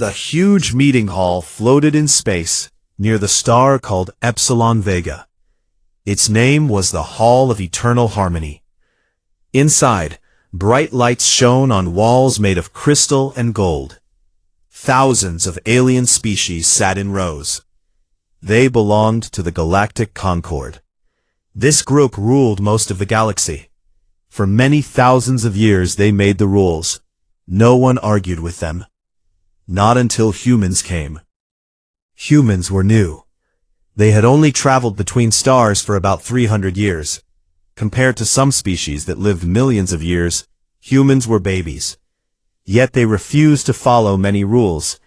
The huge meeting hall floated in space, near the star called Epsilon Vega. Its name was the Hall of Eternal Harmony. Inside, bright lights shone on walls made of crystal and gold. Thousands of alien species sat in rows. They belonged to the Galactic Concord. This group ruled most of the galaxy. For many thousands of years they made the rules. No one argued with them. Not until humans came. Humans were new. They had only traveled between stars for about 300 years. Compared to some species that lived millions of years, humans were babies. Yet they refused to follow many rules.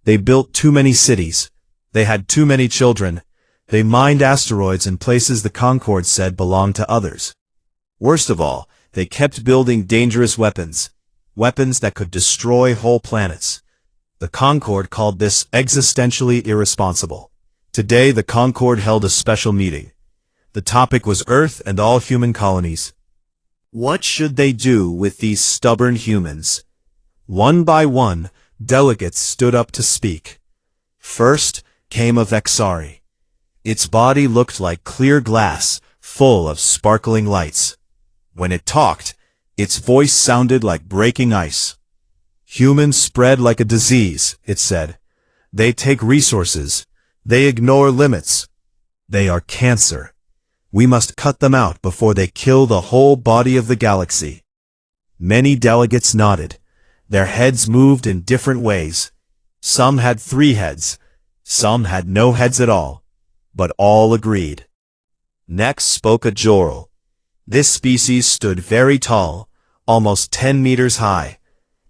They built too many cities. They had too many children. They mined asteroids in places the Concord said belonged to others. Worst of all, they kept building dangerous weapons. Weapons that could destroy whole planets. The Concord called this existentially irresponsible. Today the Concord held a special meeting. The topic was Earth and all human colonies. What should they do with these stubborn humans? One by one, delegates stood up to speak. First came a Vexari. Its body looked like clear glass, full of sparkling lights. When it talked, its voice sounded like breaking ice. Humans spread like a disease, it said. They take resources. They ignore limits. They are cancer. We must cut them out before they kill the whole body of the galaxy. Many delegates nodded. Their heads moved in different ways. Some had 3 heads. Some had no heads at all. But all agreed. Next spoke a Joral. This species stood very tall, almost 10 meters high.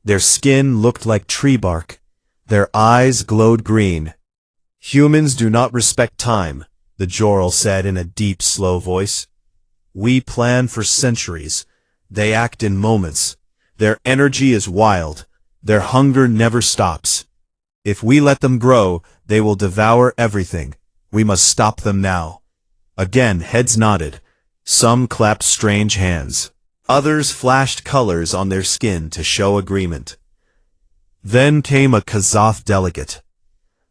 Their skin looked like tree bark. Their eyes glowed green. Humans do not respect time, the Joral said in a deep, slow voice. We plan for centuries. They act in moments. Their energy is wild. Their hunger never stops. If we let them grow, they will devour everything. We must stop them now. Again, heads nodded. Some clapped strange hands. Others flashed colors on their skin to show agreement. Then came a Kazoth delegate.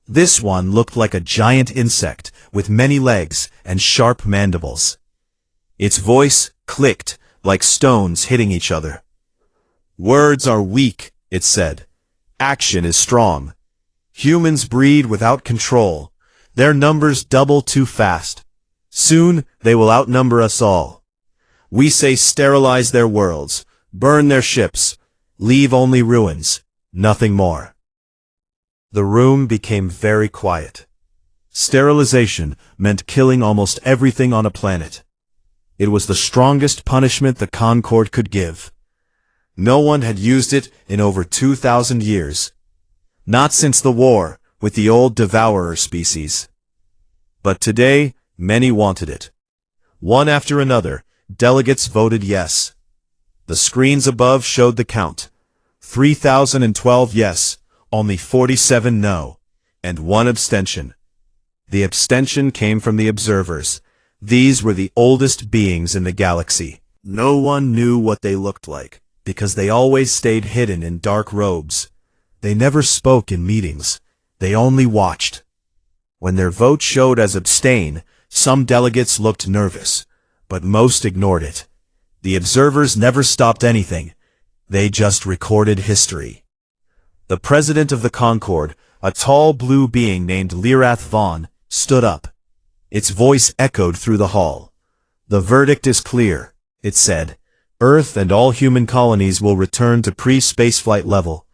This one looked like a giant insect with many legs and sharp mandibles. Its voice clicked like stones hitting each other. Words are weak, it said. Action is strong. Humans breed without control. Their numbers double too fast. Soon they will outnumber us all. We say sterilize their worlds, burn their ships, leave only ruins, nothing more. The room became very quiet. Sterilization meant killing almost everything on a planet. It was the strongest punishment the Concord could give. No one had used it in over 2,000 years. Not since the war with the old devourer species. But today, many wanted it. One after another, delegates voted yes. The screens above showed the count. 3,012 yes, only 47 no, and 1 abstention. The abstention came from the observers. These were the oldest beings in the galaxy. No one knew what they looked like, because they always stayed hidden in dark robes. They never spoke in meetings. They only watched. When their vote showed as abstain, some delegates looked nervous, but most ignored it. The observers never stopped anything. They just recorded history. The president of the Concord, a tall blue being named Lyrath Vaughn, stood up. Its voice echoed through the hall. The verdict is clear, it said. Earth and all human colonies will return to pre-spaceflight level.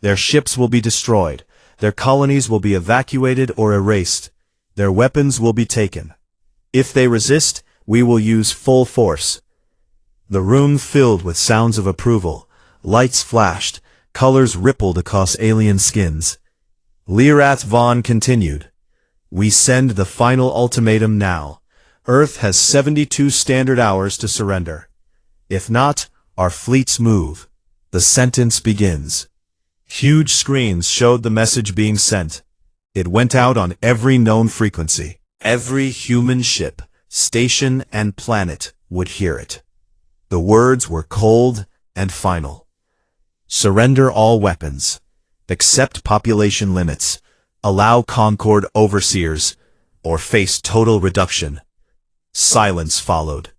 Their ships will be destroyed. Their colonies will be evacuated or erased. Their weapons will be taken. If they resist, we will use full force. The room filled with sounds of approval. Lights flashed. Colors rippled across alien skins. Lyrath Vaughn continued. We send the final ultimatum now. Earth has 72 standard hours to surrender. If not, our fleets move. The sentence begins. Huge screens showed the message being sent. It went out on every known frequency. Every human ship, station, and planet would hear it. The words were cold and final. Surrender all weapons. accept population limits, allow Concord overseers, or face total reduction. Silence followed.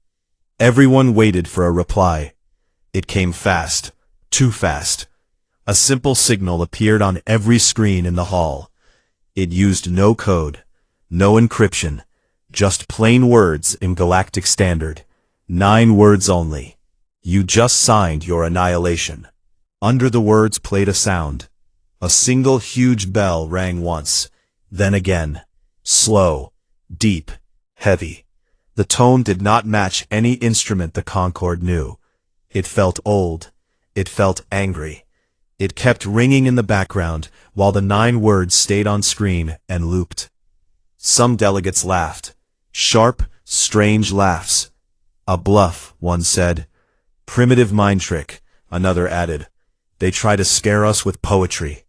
Everyone waited for a reply. It came fast, too fast. A simple signal appeared on every screen in the hall. It used no code, no encryption, just plain words in Galactic Standard. 9 words only. You just signed your annihilation. Under the words played a sound. A single huge bell rang once, then again. Slow, deep, heavy. The tone did not match any instrument the Concord knew. It felt old. It felt angry. It kept ringing in the background while the 9 words stayed on screen and looped. Some delegates laughed. Sharp, strange laughs. A bluff, one said. Primitive mind trick, another added. They try to scare us with poetry.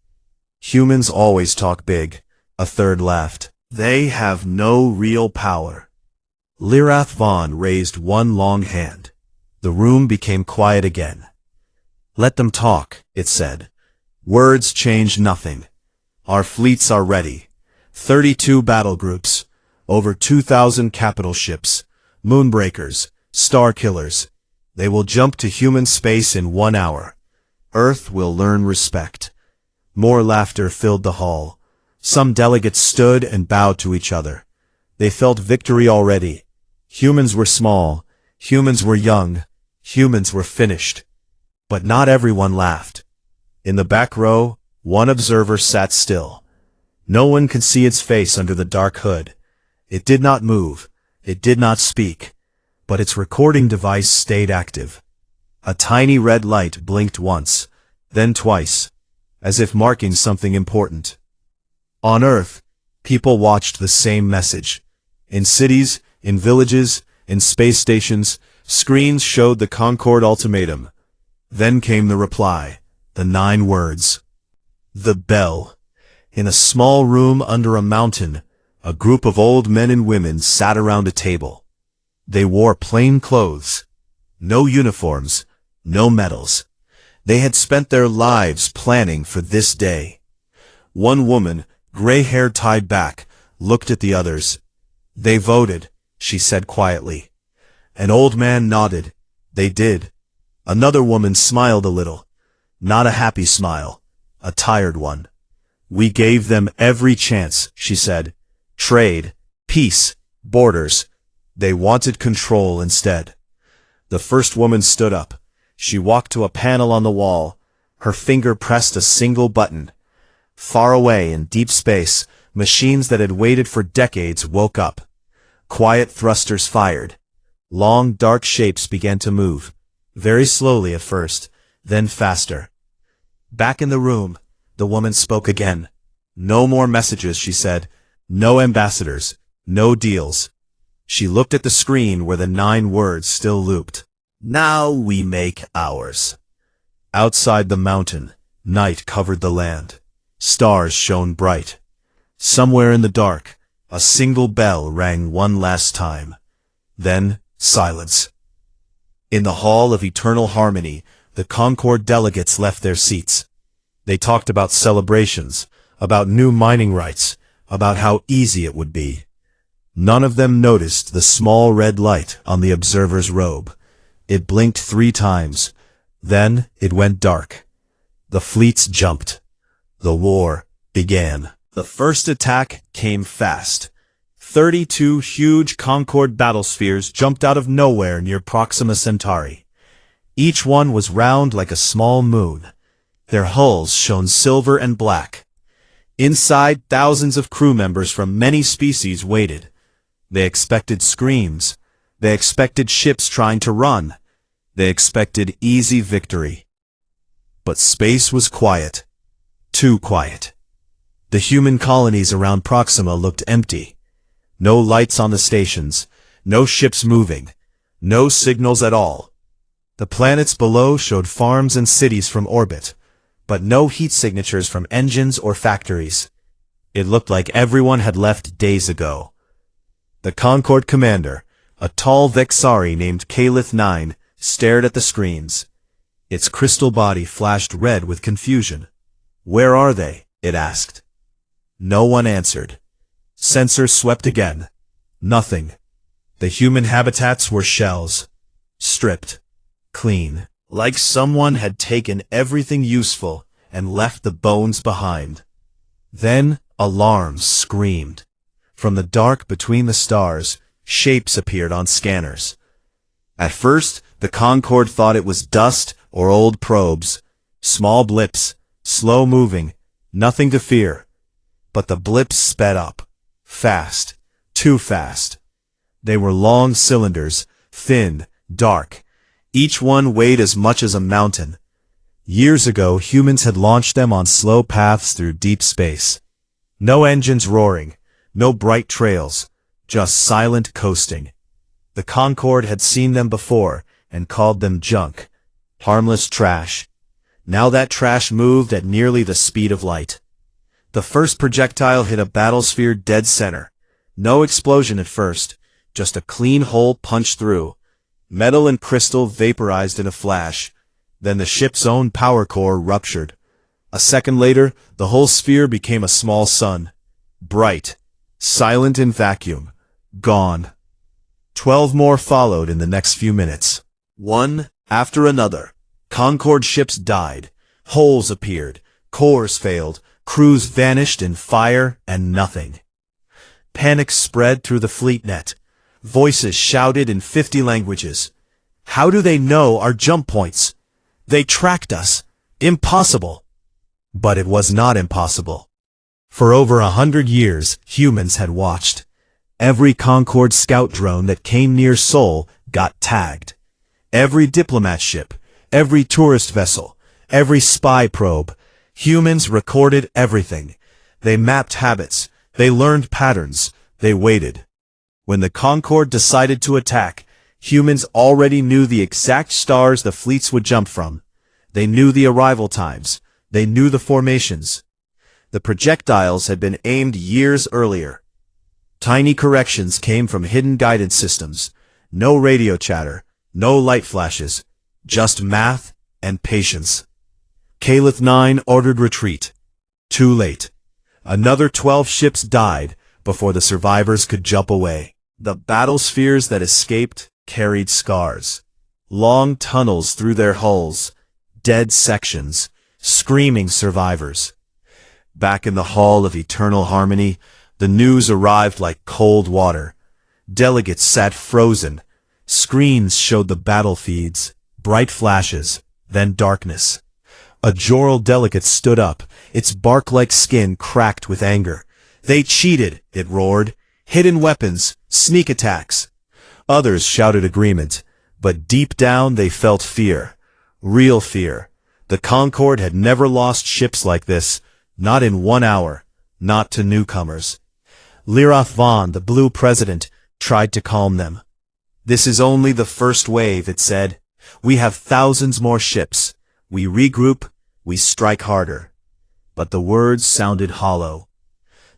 Humans always talk big, a third laughed. They have no real power. Lirath Vaughn raised one long hand. The room became quiet again. Let them talk, it said. Words change nothing. Our fleets are ready. 32 battle groups. Over 2,000 capital ships. Moonbreakers. Star killers. They will jump to human space in 1 hour. Earth will learn respect. More laughter filled the hall. Some delegates stood and bowed to each other. They felt victory already. Humans were small. Humans were young. Humans were finished. But not everyone laughed. In the back row, one observer sat still. No one could see its face under the dark hood. It did not move. It did not speak. But its recording device stayed active. A tiny red light blinked once, then twice, as if marking something important. On Earth, people watched the same message. In cities, in villages, in space stations, screens showed the Concord ultimatum. Then came the reply, the 9 words. The bell. In a small room under a mountain, a group of old men and women sat around a table. They wore plain clothes. No uniforms, no medals. They had spent their lives planning for this day. One woman, gray hair tied back, looked at the others. They voted, she said quietly. An old man nodded. They did. Another woman smiled a little. Not a happy smile, a tired one. We gave them every chance, she said. Trade, peace, borders. They wanted control instead. The first woman stood up. She walked to a panel on the wall. Her finger pressed a single button. Far away in deep space, machines that had waited for decades woke up. Quiet thrusters fired. Long, dark shapes began to move. Very slowly at first, then faster. Back in the room, the woman spoke again. No more messages, she said. No ambassadors. No deals. She looked at the screen where the 9 words still looped. Now we make ours. Outside the mountain, night covered the land. Stars shone bright. Somewhere in the dark, a single bell rang one last time. Then, silence. In the Hall of Eternal Harmony, the Concord delegates left their seats. They talked about celebrations, about new mining rights, about how easy it would be. None of them noticed the small red light on the observer's robe. It blinked 3 times. Then it went dark. The fleets jumped. The war began. The first attack came fast. 32 huge Concord battlespheres jumped out of nowhere near Proxima Centauri. Each one was round like a small moon. Their hulls shone silver and black. Inside, thousands of crew members from many species waited. They expected screams. They expected ships trying to run. They expected easy victory. But space was quiet. Too quiet. The human colonies around Proxima looked empty. No lights on the stations. No ships moving. No signals at all. The planets below showed farms and cities from orbit, but no heat signatures from engines or factories. It looked like everyone had left days ago. The Concord commander, a tall Vexari named Calith 9, stared at the screens. Its crystal body flashed red with confusion. Where are they? It asked. No one answered. Sensors swept again. Nothing. The human habitats were shells. Stripped. Clean. Like someone had taken everything useful and left the bones behind. Then alarms screamed. From the dark between the stars, shapes appeared on scanners. At first, the Concorde thought it was dust or old probes. Small blips, slow-moving, nothing to fear. But the blips sped up. Fast. Too fast. They were long cylinders, thin, dark. Each one weighed as much as a mountain. Years ago, humans had launched them on slow paths through deep space. No engines roaring, no bright trails, just silent coasting. The Concorde had seen them before and called them junk, harmless trash. Now that trash moved at nearly the speed of light. The first projectile hit a battlesphere dead center. No explosion at first, just a clean hole punched through. Metal and crystal vaporized in a flash. Then the ship's own power core ruptured. A second later, the whole sphere became a small sun. Bright, silent in vacuum, gone. 12 more followed in the next few minutes. One after another, Concorde ships died. Holes appeared, cores failed, crews vanished in fire and nothing. Panic spread through the fleet net. Voices shouted in 50 languages. How do they know our jump points? They tracked us. Impossible. But it was not impossible. For over 100 years, humans had watched. Every Concorde scout drone that came near Seoul got tagged. Every diplomat ship, every tourist vessel, every spy probe. Humans recorded everything. They mapped habits. They learned patterns. They waited. When the Concorde decided to attack, humans already knew the exact stars the fleets would jump from. They knew the arrival times. They knew the formations. The projectiles had been aimed years earlier. Tiny corrections came from hidden guidance systems. No radio chatter, no light flashes, just math and patience. Caliph 9 ordered retreat. Too late. Another 12 ships died before the survivors could jump away. The battlespheres that escaped carried scars. Long tunnels through their hulls, dead sections, screaming survivors. Back in the Hall of Eternal Harmony, the news arrived like cold water. Delegates sat frozen. Screens showed the battle feeds, bright flashes, then darkness. A Joral delegate stood up, its bark-like skin cracked with anger. They cheated, it roared. Hidden weapons, sneak attacks. Others shouted agreement, but deep down they felt fear. Real fear. The Concorde had never lost ships like this, not in 1 hour, not to newcomers. Lirath Vaughn, the Blue President, tried to calm them. This is only the first wave, it said. We have thousands more ships. We regroup, we strike harder. But the words sounded hollow.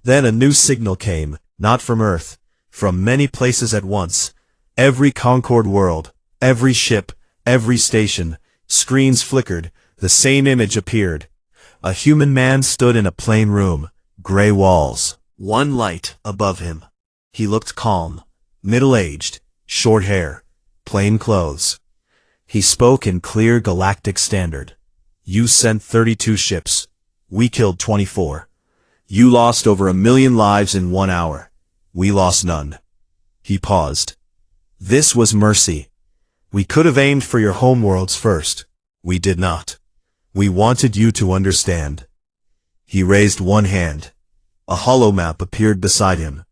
Then a new signal came, not from Earth, from many places at once. Every Concorde world, every ship, every station, screens flickered, the same image appeared. A human man stood in a plain room, gray walls, one light above him. He looked calm, middle-aged, short hair, plain clothes. He spoke in clear galactic standard. You sent 32 ships. We killed 24. You lost over 1 million lives in 1 hour. We lost none. He paused. This was mercy. We could have aimed for your homeworlds first. We did not. We wanted you to understand. He raised one hand. A holomap appeared beside him.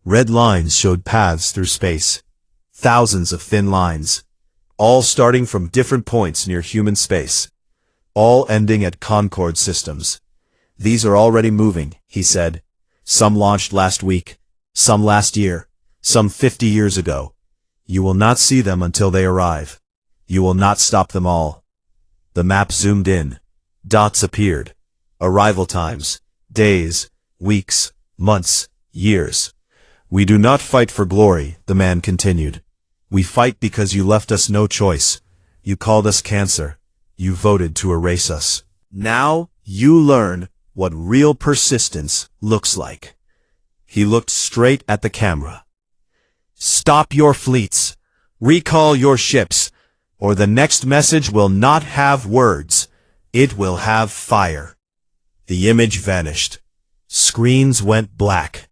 Red lines showed paths through space. Thousands of thin lines. All starting from different points near human space. All ending at Concorde systems. These are already moving, he said. Some launched last week. Some last year. Some 50 years ago. You will not see them until they arrive. You will not stop them all. The map zoomed in. Dots appeared. Arrival times. Days. Weeks. Months. Years. We do not fight for glory, the man continued. We fight because you left us no choice. You called us cancer. You voted to erase us. Now, You learn what real persistence looks like. He looked straight at the camera. Stop your fleets. Recall your ships, or the next message will not have words. It will have fire. The image vanished. Screens went black.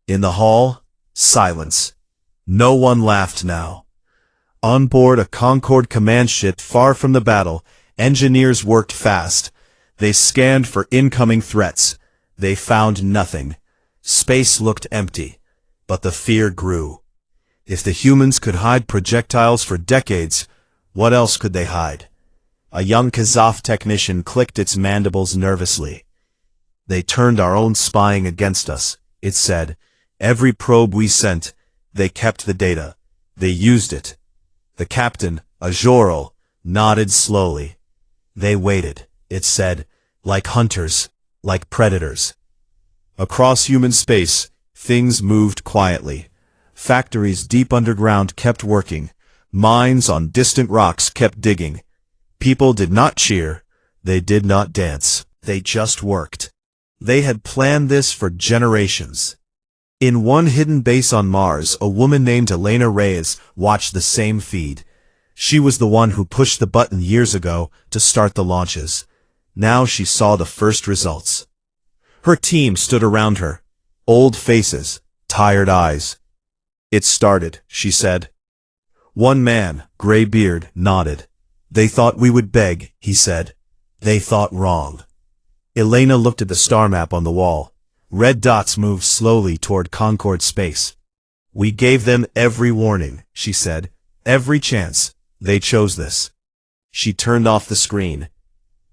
In the hall, silence. No one laughed now. On board a Concorde command ship far from the battle, engineers worked fast. They scanned for incoming threats. They found nothing. Space looked empty, but the fear grew. If the humans could hide projectiles for decades, what else could they hide? A young Kazaf technician clicked its mandibles nervously. They turned our own spying against us, it said. Every probe we sent, they kept the data. They used it. The captain, a Jorl, nodded slowly. They waited, it said, like hunters, like predators. Across human space, things moved quietly. Factories deep underground kept working. Mines on distant rocks kept digging. People did not cheer. They did not dance. They just worked. They had planned this for generations. In one hidden base on Mars, a woman named Elena Reyes watched the same feed. She was the one who pushed the button years ago to start the launches. Now she saw the first results. Her team stood around her. Old faces, tired eyes. It started, she said. One man, gray beard, nodded. They thought we would beg, he said. They thought wrong. Elena looked at the star map on the wall. Red dots moved slowly toward Concorde space. We gave them every warning, she said. Every chance. They chose this. She turned off the screen.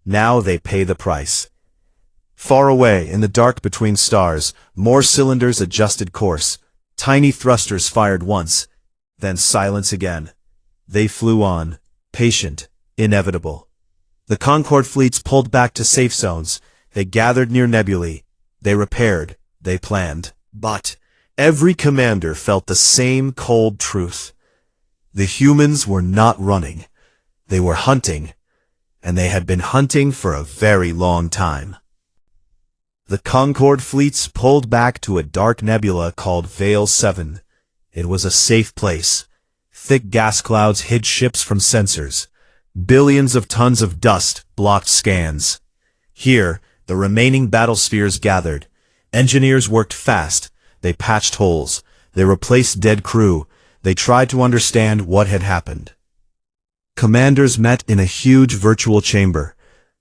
Now they pay the price. Far away, in the dark between stars, more cylinders adjusted course. Tiny thrusters fired once, then silence again. They flew on, patient, inevitable. The Concorde fleets pulled back to safe zones. They gathered near nebulae. They repaired. They planned. But every commander felt the same cold truth. The humans were not running. They were hunting. And they had been hunting for a very long time. The Concorde fleets pulled back to a dark nebula called Veil 7. It was a safe place. Thick gas clouds hid ships from sensors. Billions of tons of dust blocked scans. Here, the remaining battlespheres gathered. Engineers worked fast. They patched holes. They replaced dead crew. They tried to understand what had happened. Commanders met in a huge virtual chamber.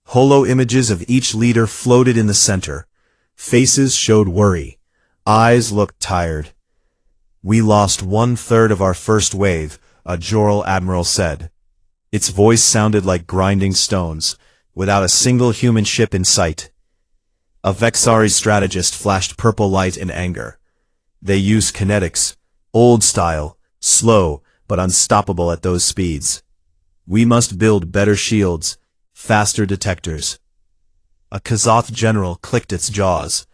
Holo images of each leader floated in the center. Faces showed worry. Eyes looked tired. We lost 1/3 of our first wave, a Jorl admiral said. Its voice sounded like grinding stones, without a single human ship in sight. A Vexari strategist flashed purple light in anger. They used kinetics, old style, slow, but unstoppable at those speeds. We must build better shields, faster detectors. A Kazoth general clicked its jaws.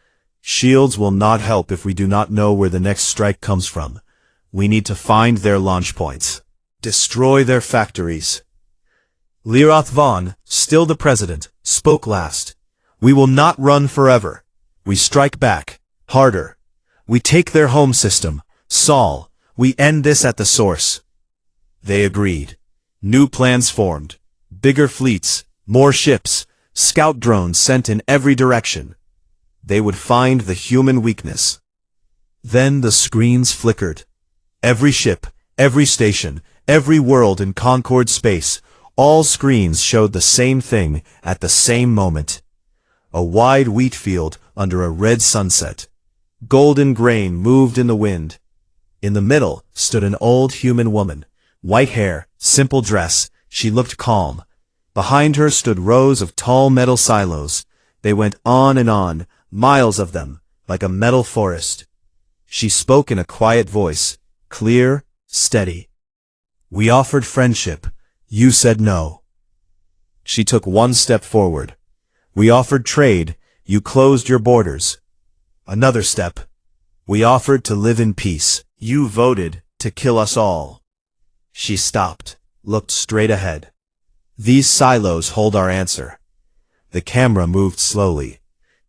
Shields will not help if we do not know where the next strike comes from. We need to find their launch points. Destroy their factories. Lirath Vaughn, still the president, spoke last. We will not run forever. We strike back, harder. We take their home system, Sol. We end this at the source. They agreed. New plans formed. Bigger fleets, more ships, scout drones sent in every direction. They would find the human weakness. Then the screens flickered. Every ship, every station, every world in Concorde space, all screens showed the same thing at the same moment. A wide wheat field under a red sunset. Golden grain moved in the wind. In the middle stood an old human woman. White hair, simple dress, she looked calm. Behind her stood rows of tall metal silos. They went on and on, miles of them, like a metal forest. She spoke in a quiet voice, clear, steady. We offered friendship. You said no. She took one step forward. We offered trade. You closed your borders. Another step. We offered to live in peace. You voted to kill us all. She stopped, looked straight ahead. These silos hold our answer. The camera moved slowly.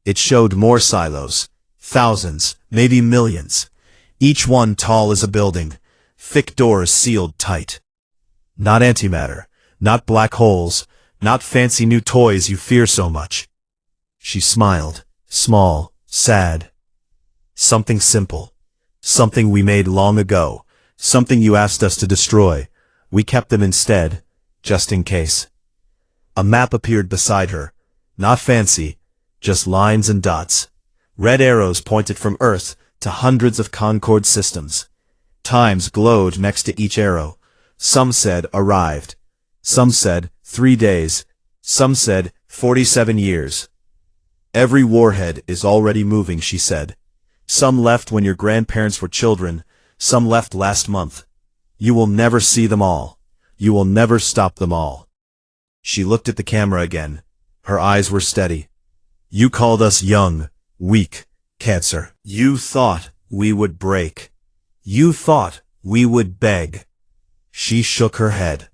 It showed more silos. Thousands, maybe millions. Each one tall as a building. Thick doors sealed tight. Not antimatter. Not black holes. Not fancy new toys you fear so much. She smiled. Small. Sad. Something simple. Something we made long ago. Something you asked us to destroy. We kept them instead, just in case. A map appeared beside her. Not fancy, just lines and dots. Red arrows pointed from Earth to hundreds of Concord systems. Times glowed next to each arrow. Some said arrived. Some said 3 days. Some said 47 years. Every warhead is already moving, she said. Some left when your grandparents were children. Some left last month. You will never see them all. You will never stop them all. She looked at the camera again. Her eyes were steady. You called us young, weak, cancer. You thought we would break. You thought we would beg. She shook her head.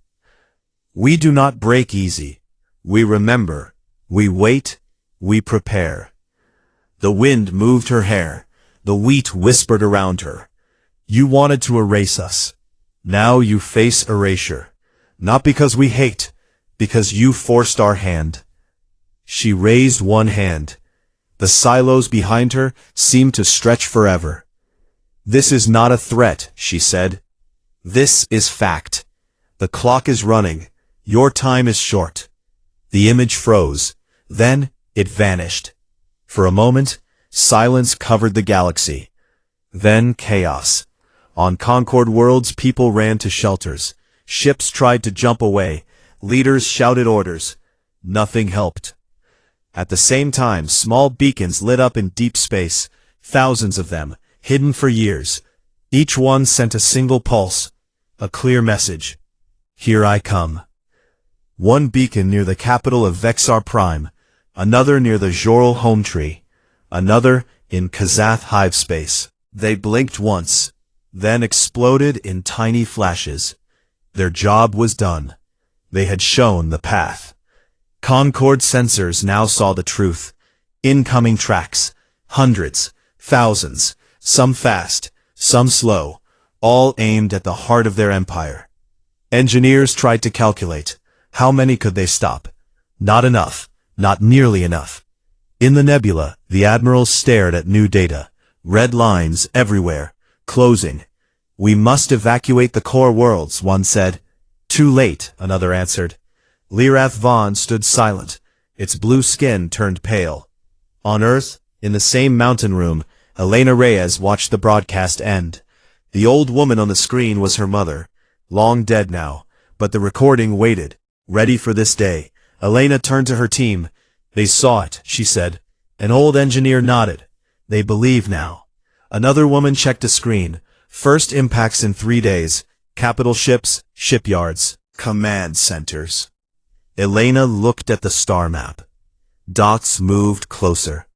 We do not break easy. We remember. We wait. We prepare. The wind moved her hair. The wheat whispered around her. You wanted to erase us. Now you face erasure. Not because we hate, because you forced our hand. She raised one hand. The silos behind her seemed to stretch forever. This is not a threat, she said. This is fact. The clock is running. Your time is short. The image froze. Then it vanished. For a moment, silence covered the galaxy. Then chaos. On Concord worlds, people ran to shelters. Ships tried to jump away. Leaders shouted orders. Nothing helped. At the same time, small beacons lit up in deep space, thousands of them, hidden for years. Each one sent a single pulse, a clear message. Here I come. One beacon near the capital of Vexar Prime, another near the Jorel home tree, another in Kazath hive space. They blinked once, then exploded in tiny flashes. Their job was done. They had shown the path. Concord sensors now saw the truth. Incoming tracks. Hundreds. Thousands. Some fast. Some slow. All aimed at the heart of their empire. Engineers tried to calculate. How many could they stop? Not enough. Not nearly enough. In the nebula, the admirals stared at new data. Red lines everywhere. Closing. We must evacuate the core worlds, one said. Too late, another answered. Lirath Vaughn stood silent. Its blue skin turned pale. On Earth, in the same mountain room, Elena Reyes watched the broadcast end. The old woman on the screen was her mother, long dead now, but the recording waited, ready for this day. Elena turned to her team. They saw it, she said. An old engineer nodded. They believe now. Another woman checked a screen. First impacts in 3 days. Capital ships, shipyards, command centers. Elena looked at the star map. Dots moved closer.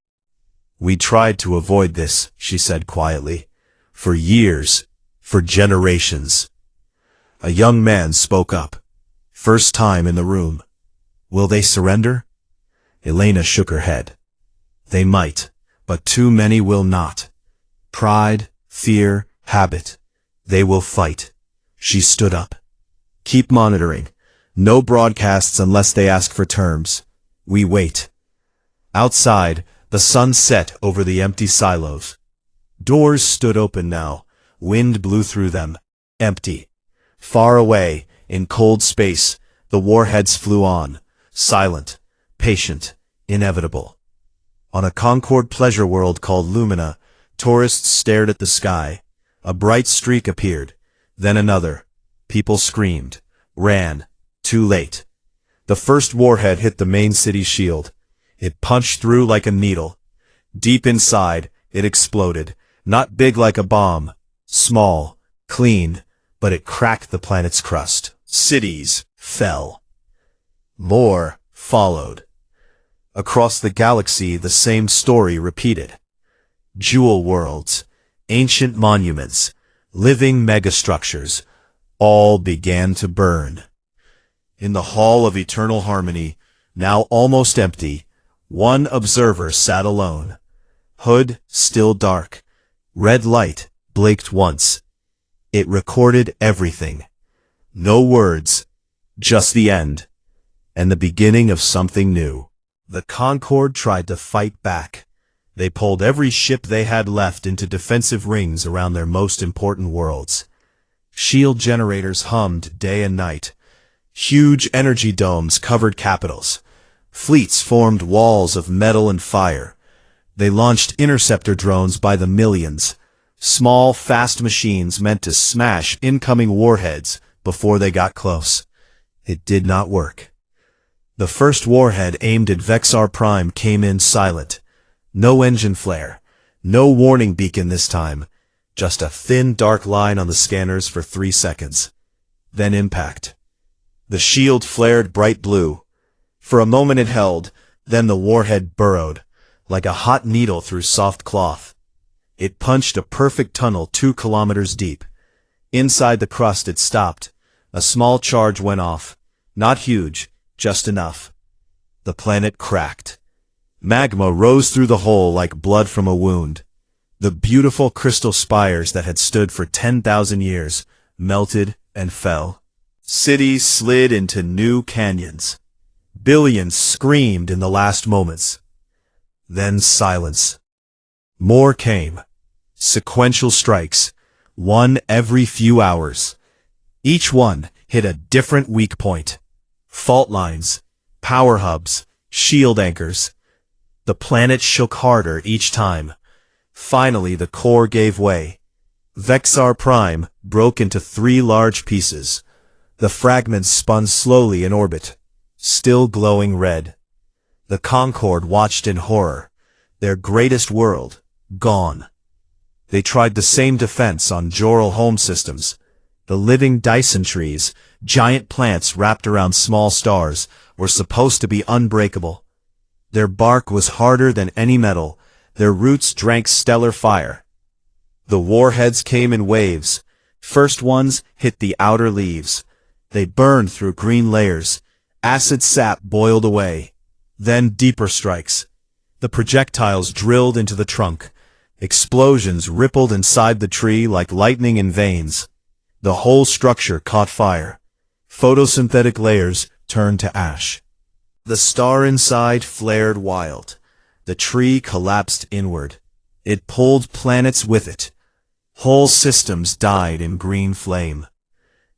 We tried to avoid this, she said quietly. For years, for generations. A young man spoke up. First time in the room. Will they surrender? Elena shook her head. They might, but too many will not. Pride, fear, habit. They will fight. She stood up. Keep monitoring. No broadcasts unless they ask for terms. We wait. Outside, the sun set over the empty silos. Doors stood open now. Wind blew through them. Empty. Far away, in cold space, the warheads flew on. Silent, patient, inevitable. On a Concord pleasure world called Lumina, tourists stared at the sky. A bright streak appeared. Then another. People screamed. Ran. Too late. The first warhead hit the main city's shield. It punched through like a needle. Deep inside, it exploded. Not big like a bomb. Small, clean, but it cracked the planet's crust. Cities fell. More followed. Across the galaxy, the same story repeated. Jewel worlds, ancient monuments, living megastructures, all began to burn. In the Hall of Eternal Harmony, now almost empty, one observer sat alone. Hood still dark. Red light blinked once. It recorded everything. No words, just the end, and the beginning of something new. The Concorde tried to fight back. They pulled every ship they had left into defensive rings around their most important worlds. Shield generators hummed day and night. Huge energy domes covered capitals. Fleets formed walls of metal and fire. They launched interceptor drones by the millions. Small, fast machines meant to smash incoming warheads before they got close. It did not work. The first warhead aimed at Vexar Prime came in silent. No engine flare. No warning beacon this time. Just a thin, dark line on the scanners for 3 seconds. Then impact. The shield flared bright blue. For a moment it held, then the warhead burrowed, like a hot needle through soft cloth. It punched a perfect tunnel 2 kilometers deep. Inside the crust it stopped. A small charge went off. Not huge, just enough. The planet cracked. Magma rose through the hole like blood from a wound. The beautiful crystal spires that had stood for 10,000 years melted and fell. Cities slid into new canyons. Billions screamed in the last moments. Then silence. More came. Sequential strikes. One every few hours. Each one hit a different weak point. Fault lines, power hubs, shield anchors. The planet shook harder each time. Finally, the core gave way. Vexar Prime broke into 3 large pieces. The fragments spun slowly in orbit, still glowing red. The Concorde watched in horror. Their greatest world, gone. They tried the same defense on Joral home systems. The living Dyson trees, giant plants wrapped around small stars, were supposed to be unbreakable. Their bark was harder than any metal. Their roots drank stellar fire. The warheads came in waves. First ones hit the outer leaves. They burned through green layers. Acid sap boiled away. Then deeper strikes. The projectiles drilled into the trunk. Explosions rippled inside the tree like lightning in veins. The whole structure caught fire. Photosynthetic layers turned to ash. The star inside flared wild. The tree collapsed inward. It pulled planets with it. Whole systems died in green flame.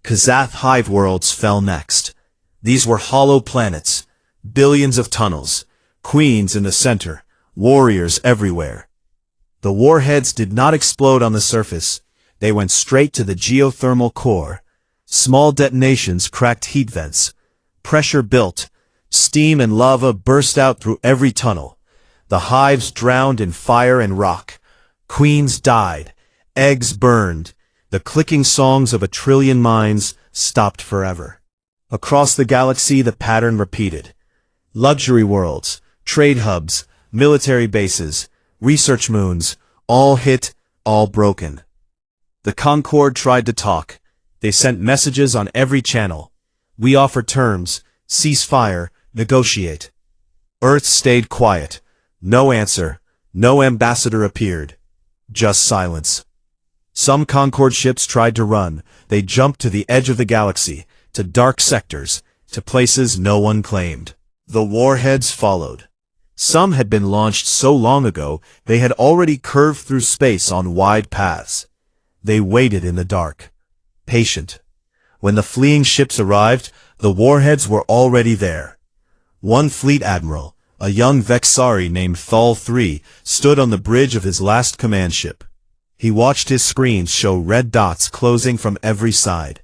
Kazath hive worlds fell next. These were hollow planets, billions of tunnels, queens in the center, warriors everywhere. The warheads did not explode on the surface. They went straight to the geothermal core. Small detonations cracked heat vents. Pressure built. Steam and lava burst out through every tunnel. The hives drowned in fire and rock. Queens died. Eggs burned. The clicking songs of 1 trillion mines stopped forever. Across the galaxy the pattern repeated. Luxury worlds, trade hubs, military bases, research moons, all hit, all broken. The Concorde tried to talk. They sent messages on every channel. We offer terms, cease fire, negotiate. Earth stayed quiet. No answer. No ambassador appeared. Just silence. Some Concorde ships tried to run. They jumped to the edge of the galaxy, to dark sectors, to places no one claimed. The warheads followed. Some had been launched so long ago they had already curved through space on wide paths. They waited in the dark, patient. When the fleeing ships arrived, the warheads were already there. One fleet admiral, a young Vexari named Thal III, stood on the bridge of his last command ship. He watched his screens show red dots closing from every side.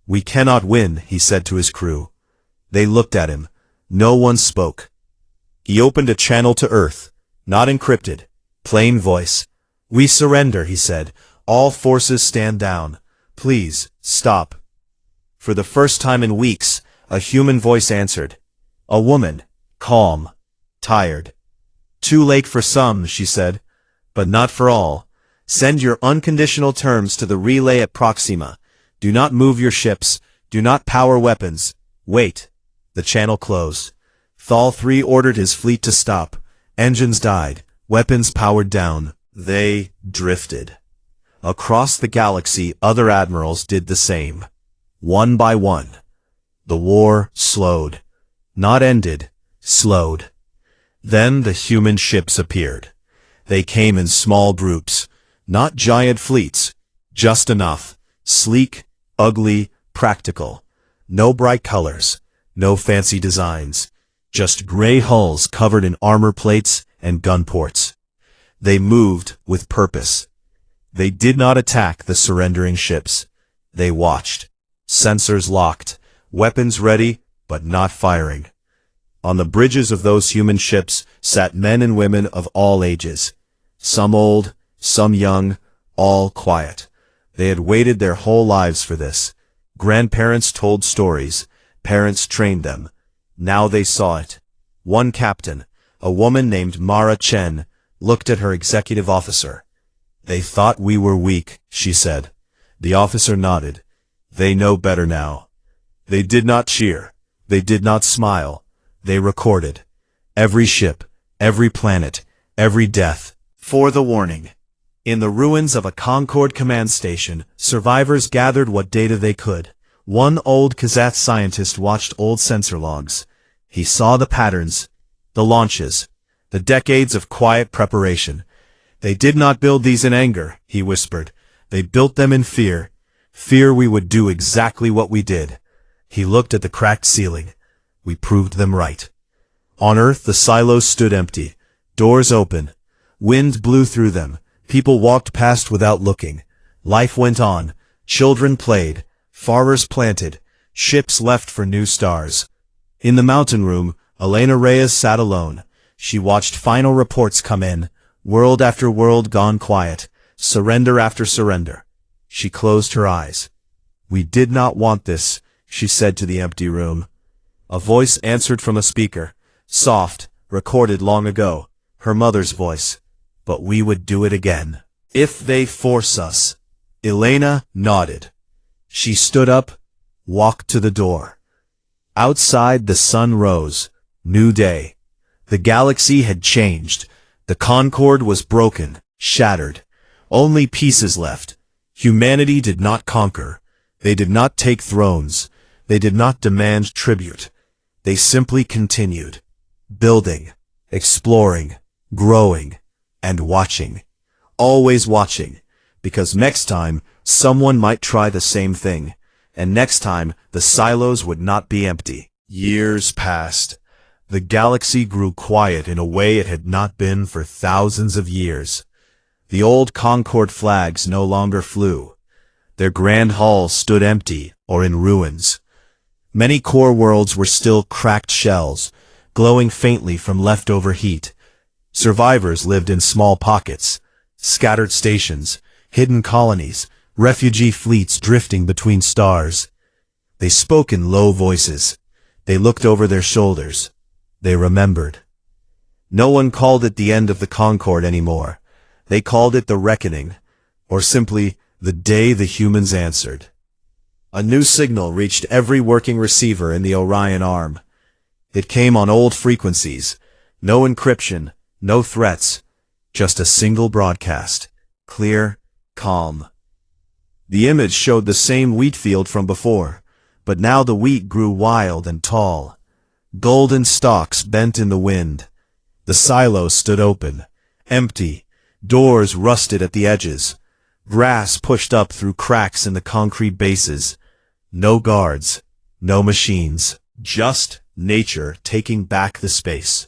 "We cannot win," he said to his crew. They looked at him. No one spoke. He opened a channel to Earth, not encrypted, plain voice. "We surrender," he said. "All forces stand down. Please, stop." For the first time in weeks, a human voice answered. A woman, calm, tired. "Too late for some," she said, "but not for all. Send your unconditional terms to the relay at Proxima. Do not move your ships. Do not power weapons. Wait." The channel closed. Thal 3 ordered his fleet to stop. Engines died, weapons powered down. They drifted. Across the galaxy, other admirals did the same. One by one. The war slowed. Not ended, slowed. Then the human ships appeared. They came in small groups, not giant fleets, just enough. Sleek, ugly, practical. No bright colors, no fancy designs. Just gray hulls covered in armor plates and gun ports. They moved with purpose. They did not attack the surrendering ships. They watched. Sensors locked, weapons ready, but not firing. On the bridges of those human ships sat men and women of all ages. Some old, some young, all quiet. They had waited their whole lives for this. Grandparents told stories. Parents trained them. Now they saw it. One captain, a woman named Mara Chen, looked at her executive officer. "They thought we were weak," she said. The officer nodded. "They know better now." They did not cheer. They did not smile. They recorded. Every ship, every planet, every death. For the warning. In the ruins of a Concord command station, survivors gathered what data they could. One old Kazakh scientist watched old sensor logs. He saw the patterns, the launches, the decades of quiet preparation. "They did not build these in anger," he whispered. "They built them in fear. Fear we would do exactly what we did." He looked at the cracked ceiling. We proved them right. On Earth, the silos stood empty. Doors open. Wind blew through them. People walked past without looking. Life went on. Children played. Farmers planted. Ships left for new stars. In the mountain room, Elena Reyes sat alone. She watched final reports come in. World after world gone quiet. Surrender after surrender. She closed her eyes. "We did not want this," she said to the empty room. A voice answered from a speaker. Soft, recorded long ago. Her mother's voice. "But we would do it again. If they force us." Elena nodded. She stood up, walked to the door. Outside the sun rose. New day. The galaxy had changed. The Concord was broken, shattered. Only pieces left. Humanity did not conquer. They did not take thrones. They did not demand tribute. They simply continued. Building, exploring, growing, and watching. Always watching. Because next time, someone might try the same thing. And next time, the silos would not be empty. Years passed. The galaxy grew quiet in a way it had not been for thousands of years. The old Concord flags no longer flew. Their grand halls stood empty or in ruins. Many core worlds were still cracked shells, glowing faintly from leftover heat. Survivors lived in small pockets, scattered stations, hidden colonies, refugee fleets drifting between stars. They spoke in low voices. They looked over their shoulders. They remembered. No one called it the end of the Concord anymore. They called it the reckoning, or simply the day the humans answered. A new signal reached every working receiver in the Orion arm. It came on old frequencies. No encryption, no threats, just a single broadcast. Clear, calm. The image showed the same wheat field from before, but now the wheat grew wild and tall. Golden stalks bent in the wind. The silos stood open, empty. Doors rusted at the edges. Grass pushed up through cracks in the concrete bases. No guards, no machines, just nature taking back the space.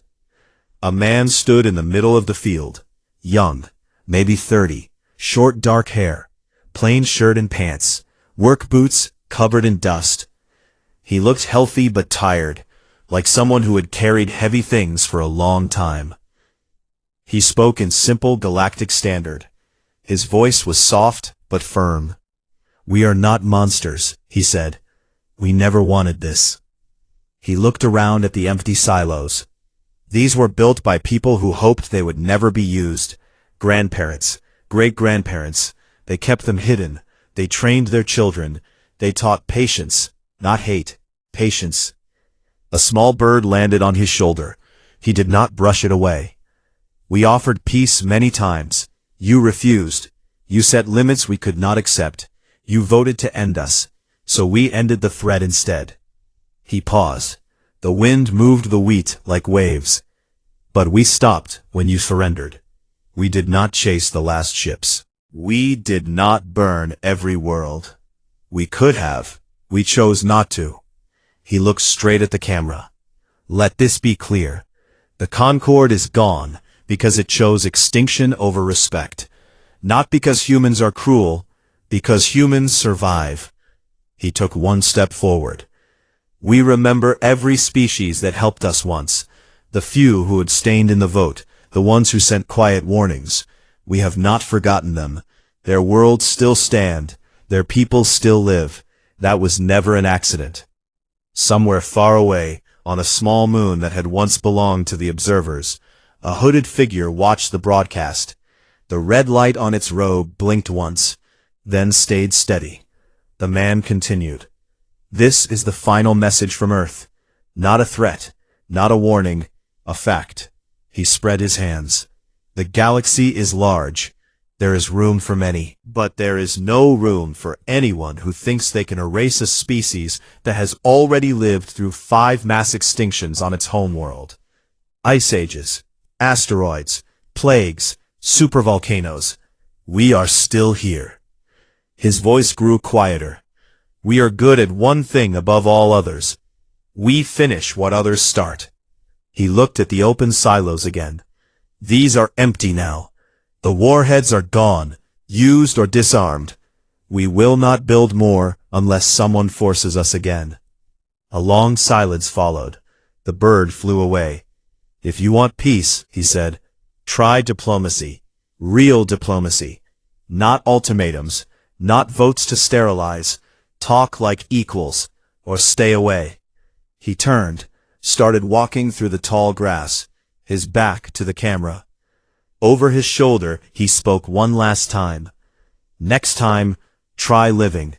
A man stood in the middle of the field, young, maybe 30, short dark hair, plain shirt and pants, work boots covered in dust. He looked healthy but tired, like someone who had carried heavy things for a long time. He spoke in simple galactic standard. His voice was soft but firm. "We are not monsters," he said. "We never wanted this." He looked around at the empty silos. These were built by people who hoped they would never be used. Grandparents, great-grandparents. They kept them hidden. They trained their children. They taught patience, not hate. Patience. A small bird landed on his shoulder. He did not brush it away. We offered peace many times. You refused. You set limits we could not accept. You voted to end us. So we ended the threat instead. He paused. The wind moved the wheat like waves. But we stopped when you surrendered. We did not chase the last ships. We did not burn every world. We could have. We chose not to. He looked straight at the camera. Let this be clear. The Concorde is gone because it chose extinction over respect. Not because humans are cruel, because humans survive. He took one step forward. We remember every species that helped us once. The few who abstained in the vote, the ones who sent quiet warnings. We have not forgotten them. Their worlds still stand. Their people still live. That was never an accident. Somewhere far away, on a small moon that had once belonged to the observers, a hooded figure watched the broadcast. The red light on its robe blinked once, then stayed steady. The man continued. This is the final message from Earth. Not a threat, not a warning, a fact. He spread his hands. The galaxy is large. There is room for many, but there is no room for anyone who thinks they can erase a species that has already lived through 5 mass extinctions on its homeworld. Ice ages, asteroids, plagues, supervolcanoes. We are still here. His voice grew quieter. We are good at one thing above all others. We finish what others start. He looked at the open silos again. These are empty now. The warheads are gone, used or disarmed. We will not build more unless someone forces us again. A long silence followed. The bird flew away. If you want peace, he said, try diplomacy. Real diplomacy. Not ultimatums, not votes to sterilize. Talk like equals, or stay away. He turned, started walking through the tall grass, his back to the camera. Over his shoulder, he spoke one last time. Next time, try living.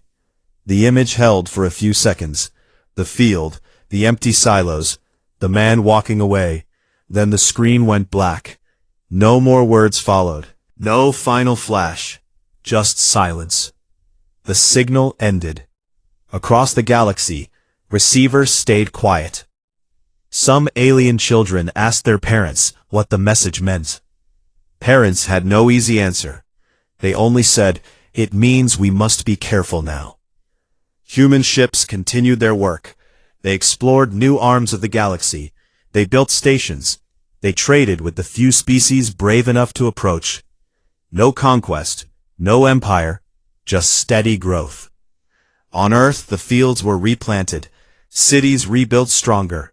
The image held for a few seconds. The field, the empty silos, the man walking away. Then the screen went black. No more words followed. No final flash. Just silence. The signal ended. Across the galaxy, receivers stayed quiet. Some alien children asked their parents what the message meant. Parents had no easy answer. They only said, it means we must be careful now. Human ships continued their work. They explored new arms of the galaxy. They built stations. They traded with the few species brave enough to approach. No conquest, no empire, just steady growth. On Earth, the fields were replanted, cities rebuilt stronger.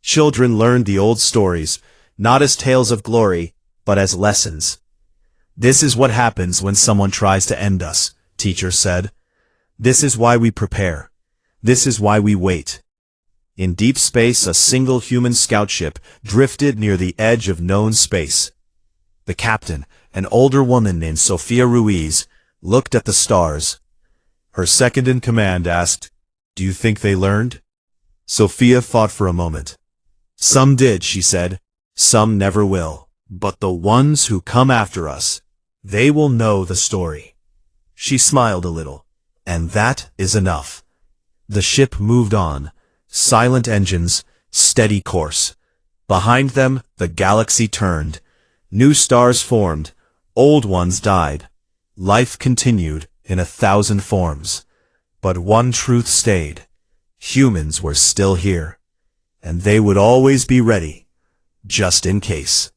Children learned the old stories, not as tales of glory, but as lessons. This is what happens when someone tries to end us, teacher said. This is why we prepare. This is why we wait. In deep space, a single human scout ship drifted near the edge of known space. The captain, an older woman named Sophia Ruiz, looked at the stars. Her second-in-command asked, "Do you think they learned?" Sophia thought for a moment. "Some did," she said. "Some never will. But the ones who come after us, they will know the story." She smiled a little. And that is enough. The ship moved on. Silent engines, steady course. Behind them, the galaxy turned. New stars formed. Old ones died. Life continued in 1,000 forms. But one truth stayed. Humans were still here. And they would always be ready, just in case.